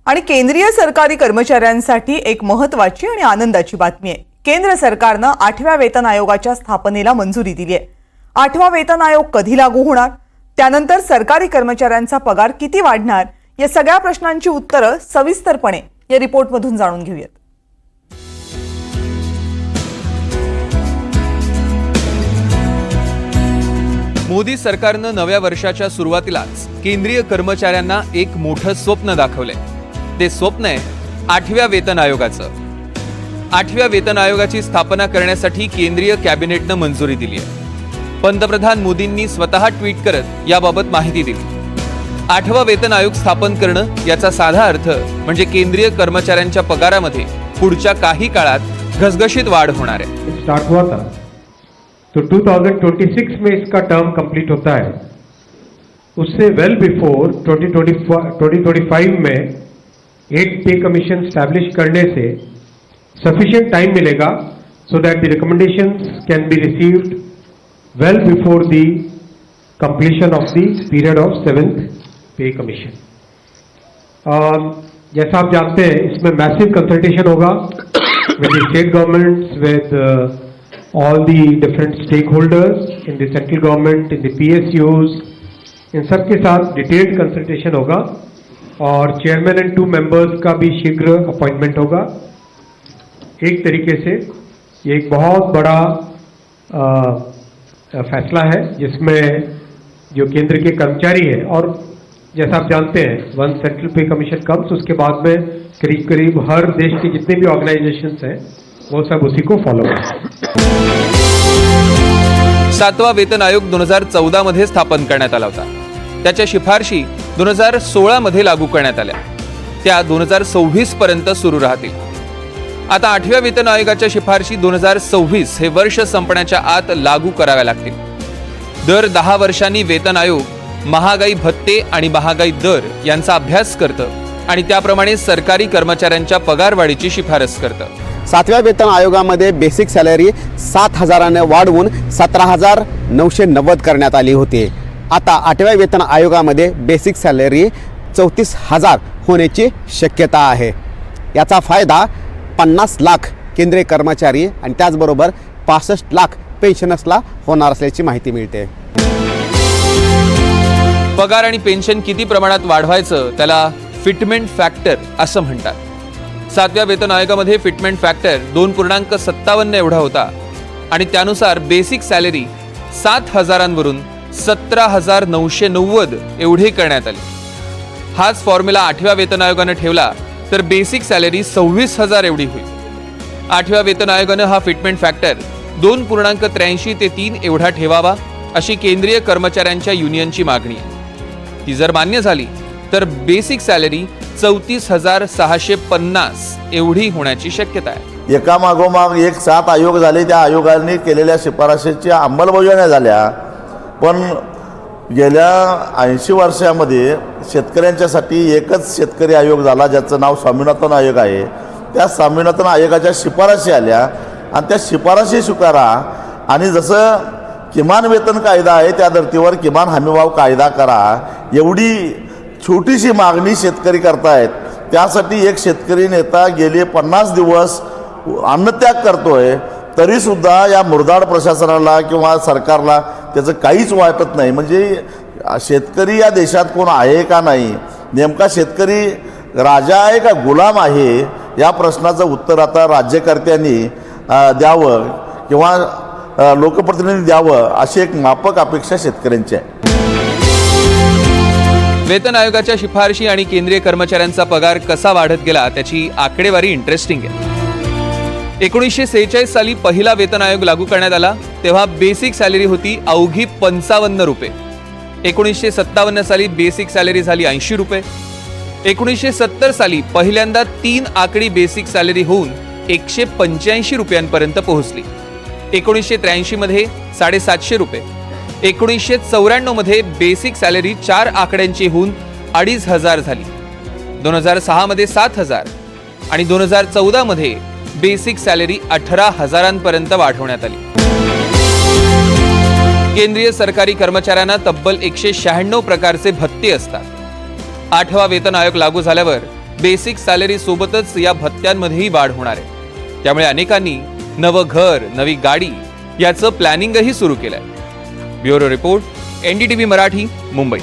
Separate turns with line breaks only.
आणि केंद्रीय सरकारी कर्मचाऱ्यांसाठी एक महत्त्वाची आणि आनंदाची बातमी आहे। केंद्र सरकारने 8व्या वेतन आयोगाच्या स्थापनेला मंजुरी दिली आहे। 8वा वेतन आयोग कधी लागू होणार, त्यानंतर सरकारी कर्मचाऱ्यांचा पगार किती वाढणार, या सगळ्या प्रश्नांची उत्तरे सविस्तरपणे या रिपोर्टमधून जाणून घेऊयात।
मोदी सरकारनं नव्या वर्षाच्या सुरुवातीलाच केंद्रीय कर्मचाऱ्यांना एक मोठं स्वप्न दाखवलंय। ते स्वप्न आहे 8व्या वेतन आयोगाचं। 8व्या वेतन आयोगाची स्थापना करण्यासाठी केंद्रीय कॅबिनेटनं मंजुरी दिली आहे। पंतप्रधान मोदींनी स्वतः ट्विट करत याबाबत माहिती दिली। 8वा वेतन आयोग स्थापन करणं याचा साधा अर्थ म्हणजे केंद्रीय कर्मचाऱ्यांच्या पगारामध्ये पुढच्या काही काळात घसघशीत वाढ होणार आहे।
स्टार्ट हुआ था तो 2026 में इसका टर्म कंप्लीट होता है। उससे वेल बिफोर 2025 में 8 पे कमीशन स्टैब्लिश करने से सफिशिएंट टाइम मिलेगा so that the recommendations can be received well before the completion of the period of 7th pay commission. जैसा आप जानते हैं, इसमें मैसिव कंसल्टेशन होगा विद द स्टेट गवर्नमेंट्स, विद all the different stakeholders in the central government, in the PSUs, इन सब के साथ डिटेल्ड कंसल्टेशन होगा और चेयरमैन एंड 2 मेंबर्स का भी शीघ्र अपॉइंटमेंट होगा। एक तरीके से ये एक बहुत बड़ा फैसला है जिसमें जो केंद्र के कर्मचारी हैं, और जैसा आप जानते हैं, वन सेंट्रल पे कमीशन कम्स, उसके बाद में करीब करीब हर देश के जितने भी ऑर्गेनाइजेशंस हैं वो सब उसी को फॉलो करें।
7वा वेतन आयोग 2014 मध्ये स्थापन करण्यात आला होता। त्याच्या शिफारशी 2016 मध्ये लागू करण्यात आल्या, त्या 2026 पर्यंत सुरू राहतील। आता 8व्या वेतन आयोगाच्या शिफारशी 2026 हे वर्ष संपण्याच्या आत लागू कराव्या लागतील। दर 10 वर्षांनी वेतन आयोग महागाई भत्ते आणि महागाई दर यांचा अभ्यास करतं आणि त्याप्रमाणे सरकारी कर्मचाऱ्यांच्या पगारवाढीची शिफारस करतं।
7व्या वेतन आयोगामध्ये बेसिक सॅलरी 7,000 ने वाढवून 17,990 करण्यात आली होती। आता 8व्या वेतन आयोगामध्ये बेसिक सॅलरी 34,000 होण्याची शक्यता आहे। याचा फायदा 50 लाख केंद्रीय कर्मचारी आणि त्याचबरोबर 65 लाख पेन्शनर्सला होणार असल्याची माहिती मिळते।
पगार आणि पेन्शन किती प्रमाणात वाढवायचं त्याला फिटमेंट फॅक्टर असं म्हणतात। 7व्या वेतन आयोगामध्ये फिटमेंट फॅक्टर 2.57 एवढा होता आणि त्यानुसार बेसिक सॅलरी 7,000 वरून 17,990 एवढी करण्यात आली। हाच फॉर्म्युला 8व्या वेतन आयोगाने ठेवला तर बेसिक सॅलरी 26,000 एवढी होईल। 8व्या वेतन आयोगाने हा फिटमेंट फॅक्टर 2.83 ते 3 एवढा ठेवावा अशी केंद्रीय कर्मचाऱ्यांच्या युनियनची मागणी आहे। ती जर मान्य झाली तर बेसिक सॅलरी 34,650 एवढी होण्याची शक्यता आहे।
एकामागोमाग एक 7 आयोग झाले, त्या आयोगाने केलेल्या शिफारशीच्या अंमलबजावण्या झाल्या, पण गेल्या 80 वर्षामध्ये शेतकऱ्यांच्यासाठी एकच शेतकरी आयोग झाला ज्याचं नाव स्वामीनाथन आयोग आहे। त्या स्वामीनाथन आयोगाच्या शिफारशी आल्या आणि त्या शिफारशी स्वीकारा आणि जसं किमान वेतन कायदा आहे त्या धर्तीवर किमान हमीभाव कायदा करा, एवढी छोटीशी मागणी शेतकरी करतायत। त्यासाठी एक शेतकरी नेता गेले 50 दिवस अन्नत्याग करतोय, तरीसुद्धा या मुरदाड प्रशासनाला किंवा सरकारला त्याचं काहीच वाटत नाही। म्हणजे शेतकरी या देशात कोण आहे का नाही, नेमका शेतकरी राजा आहे का गुलाम आहे, या प्रश्नाचं उत्तर आता राज्यकर्त्यांनी द्यावं किंवा लोकप्रतिनिधी द्यावं अशी एक माफक अपेक्षा शेतकऱ्यांची आहे।
वेतन आयोगाच्या शिफारशी आणि केंद्रीय कर्मचाऱ्यांचा पगार कसा वाढत गेला त्याची आकडेवारी इंटरेस्टिंग आहे। 1946 साली पहिला वेतन आयोग लागू करण्यात आला तेव्हा बेसिक सॅलरी होती अवघी 55 रुपये। 1957 साली बेसिक सॅलरी झाली 80 रुपये। 1970 साली पहिल्यांदा 3 आकडी बेसिक सॅलरी होऊन 185 रुपयांपर्यंत पोहोचली। 1983 मध्ये 750 रुपये। 1994 मध्ये बेसिक सॅलरी 4 आकड्यांची होऊन 2,500 झाली। 2006 मध्ये 7,000 आणि 2014 मध्ये बेसिक सॅलरी 18,000 पर्यंत वाढवण्यात आली। केंद्रीय सरकारी कर्मचाऱ्यांना तब्बल 196 प्रकारचे भत्ते असतात। 8वा वेतन आयोग लागू झाल्यावर बेसिक सॅलरी सोबतच या भत्त्यांमध्येही वाढ होणार आहे. त्यामुळे अनेकांनी नवं घर, नवी गाडी याचं प्लॅनिंगही सुरू केलंय. Bureau report, NDTV Marathi, Mumbai.